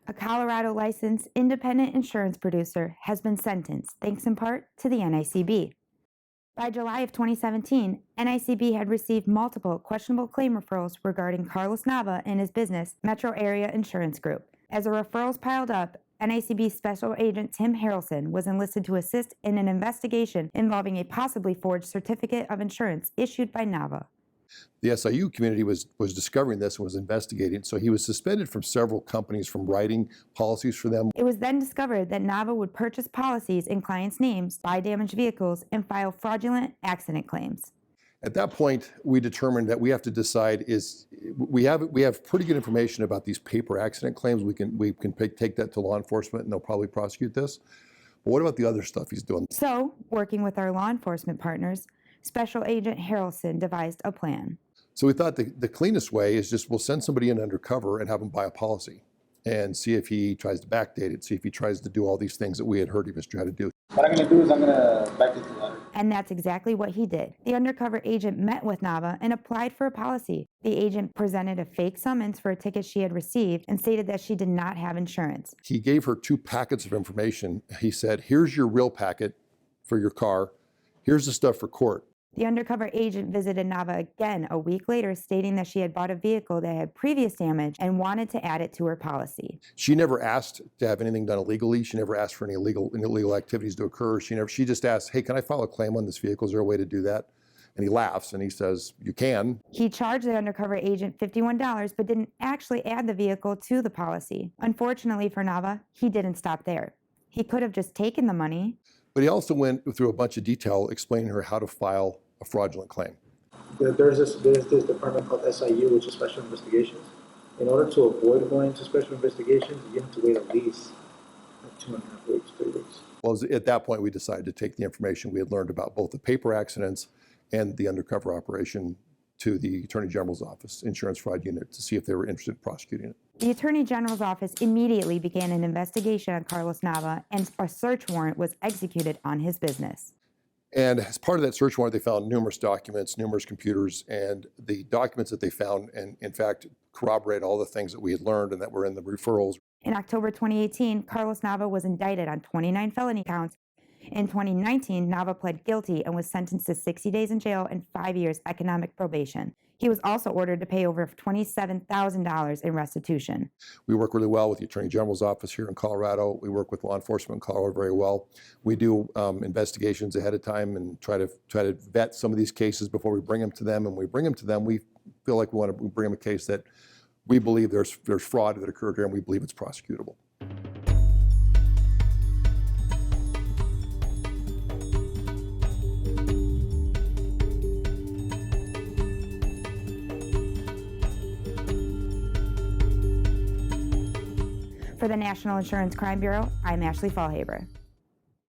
A Colorado licensed independent insurance producer has been sentenced thanks in part to the NICB. By July of 2017, NICB had received multiple questionable claim referrals regarding Carlos Nava and his business, Metro Area Insurance Group. As the referrals piled up, NICB Special Agent Tim Harrelson was enlisted to assist in an investigation involving a possibly forged certificate of insurance issued by Nava. The SIU community was discovering this and was investigating, so he was suspended from several companies from writing policies for them. It was then discovered that Nava would purchase policies in clients' names, buy damaged vehicles, and file fraudulent accident claims. At that point, we determined that we have to decide we have pretty good information about these paper accident claims. We can take that to law enforcement and they'll probably prosecute this. But what about the other stuff he's doing? So, working with our law enforcement partners, Special Agent Harrelson devised a plan. So we thought the cleanest way is just we'll send somebody in undercover and have him buy a policy and see if he tries to backdate it, see if he tries to do all these things that we had heard he was trying to do. What I'm going to do is I'm going to backdate the letter. And that's exactly what he did. The undercover agent met with Nava and applied for a policy. The agent presented a fake summons for a ticket she had received and stated that she did not have insurance. He gave her 2 packets of information. He said, here's your real packet for your car. Here's the stuff for court. The undercover agent visited Nava again a week later, stating that she had bought a vehicle that had previous damage and wanted to add it to her policy. She never asked to have anything done illegally. She never asked for any illegal activities to occur. She just asked, hey, can I file a claim on this vehicle? Is there a way to do that? And he laughs and he says, you can. He charged the undercover agent $51, but didn't actually add the vehicle to the policy. Unfortunately for Nava, he didn't stop there. He could have just taken the money. But he also went through a bunch of detail explaining to her how to file a fraudulent claim. There's this department called SIU, which is Special Investigations. In order to avoid going to Special Investigations, you have to wait at least 2.5 weeks, 3 weeks. Well, at that point, we decided to take the information we had learned about both the paper accidents and the undercover operation to the Attorney General's office, Insurance Fraud Unit, to see if they were interested in prosecuting it. The Attorney General's office immediately began an investigation on Carlos Nava, and a search warrant was executed on his business. And as part of that search warrant, they found numerous documents, numerous computers, and the documents that they found, and in fact, corroborate all the things that we had learned and that were in the referrals. In October 2018, Carlos Nava was indicted on 29 felony counts. In 2019, Nava pled guilty and was sentenced to 60 days in jail and 5 years economic probation. He was also ordered to pay over $27,000 in restitution. We work really well with the Attorney General's office here in Colorado. We work with law enforcement in Colorado very well. We do investigations ahead of time and try to vet some of these cases before we bring them to them. And when we bring them to them, we feel like we want to bring them a case that we believe there's fraud that occurred here and we believe it's prosecutable. For the National Insurance Crime Bureau, I'm Ashley Fallhaber.